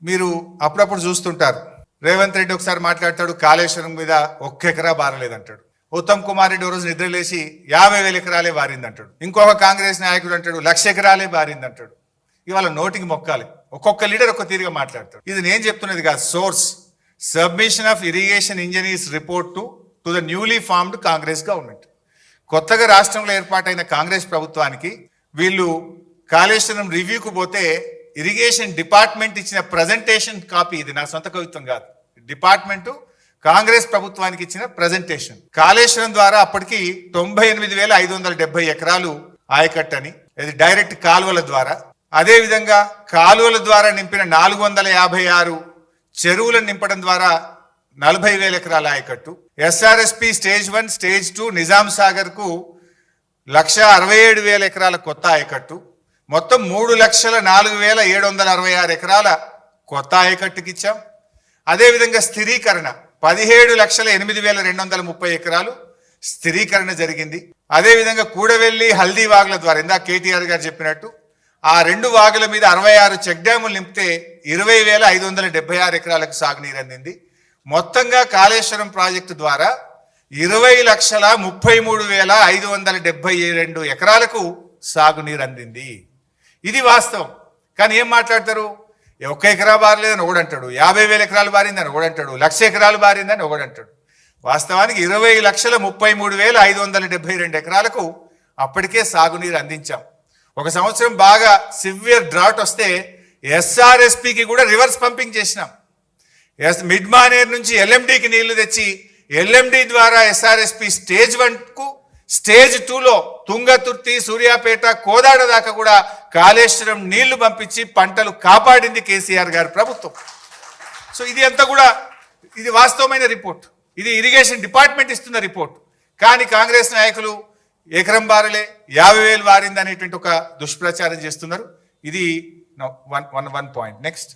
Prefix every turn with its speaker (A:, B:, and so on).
A: మీరు అప్పుడప్పుడు చూస్తుంటారు, రేవంత్ రెడ్డి ఒకసారి మాట్లాడతాడు కాళేశ్వరం మీద 1 ఎకరా బారలేదంటాడు. ఉత్తమ్ కుమార్ రెడ్డి రోజు నిద్రలేసి 50,000 ఎకరాలే బారిందంటాడు. ఇంకొక కాంగ్రెస్ నాయకుడు అంటాడు 1,00,000 ఎకరాలే బారిందంటాడు. ఇవాళ నోటికి మొక్కాలి, ఒక్కొక్క లీడర్ ఒక్క తీరుగా మాట్లాడతాడు. ఇది నేను చెప్తున్నది కాదు, source submission of irrigation engineers report to the newly formed Congress government. కొత్తగా రాష్ట్రంలో ఏర్పాటైన కాంగ్రెస్ ప్రభుత్వానికి వీళ్ళు కాళేశ్వరం రివ్యూకు పోతే ఇరిగేషన్ డిపార్ట్మెంట్ ఇచ్చిన ప్రజెంటేషన్ కాపీ, ఇది నా సొంత కవిత్వం కాదు, డిపార్ట్మెంటు కాంగ్రెస్ ప్రభుత్వానికి ఇచ్చిన ప్రజెంటేషన్. కాళేశ్వరం ద్వారా అప్పటికి 98,570 ఎకరాలు ఆయకట్టని, ఇది డైరెక్ట్ కాలువల ద్వారా. అదే విధంగా కాలువల ద్వారా నింపిన 456 చెరువులను నింపడం ద్వారా 40,000 ఎకరాల ఆయకట్టు. SRSP stage 1 stage 2 Nizam Sagar కు 1,67,000 ఎకరాల కొత్త ఆయకట్టు. మొత్తం 3,04,766 ఎకరాల కొత్త ఆయకట్టుకి ఇచ్చాం. అదేవిధంగా స్థిరీకరణ 17,08,230 ఎకరాలు స్థిరీకరణ జరిగింది. అదేవిధంగా కూడవెల్లి హల్దీ వాగుల ద్వారా ఇందా కేటీఆర్ గారు చెప్పినట్టు ఆ 2 వాగుల మీద 66 చెక్ డ్యాములు నింపితే 20,576 ఎకరాలకు సాగునీరు అందింది. మొత్తంగా కాళేశ్వరం ప్రాజెక్టు ద్వారా 20,33,572 ఎకరాలకు సాగునీరు అందింది. ఇది వాస్తవం. కానీ ఏం మాట్లాడతారు, 1 ఎకరా బారలేదని ఒకడంటాడు, 50,000 ఎకరాలు బారిందని ఒకడంటాడు, 1,00,000 ఎకరాలు బారిందని ఒకడంటాడు. వాస్తవానికి 20,33,572 ఎకరాలకు అప్పటికే సాగునీరు అందించాం. ఒక సంవత్సరం బాగా సివియర్ డ్రాట్ వస్తే ఎస్ఆర్ఎస్పికి కూడా రివర్స్ పంపింగ్ చేసినాం. మిడ్ మానేర్ నుంచి ఎల్ఎండికి నీళ్లు తెచ్చి ఎల్ఎండి ద్వారా ఎస్ఆర్ఎస్పి స్టేజ్ 1కు స్టేజ్ 2లో తుంగతుర్తి, సూర్యాపేట, కోదాడ దాకా కూడా కాళేశ్వరం నీళ్లు పంపించి పంటలు కాపాడింది కేసీఆర్ గారి ప్రభుత్వం. సో ఇది అంతా కూడా ఇది వాస్తవమైన రిపోర్ట్, ఇది ఇరిగేషన్ డిపార్ట్మెంట్ ఇస్తున్న రిపోర్ట్. కానీ కాంగ్రెస్ నాయకులు ఎకరం బారలే 50,000 బారింది అనేటువంటి ఒక దుష్ప్రచారం చేస్తున్నారు. ఇది వన్ పాయింట్. నెక్స్ట్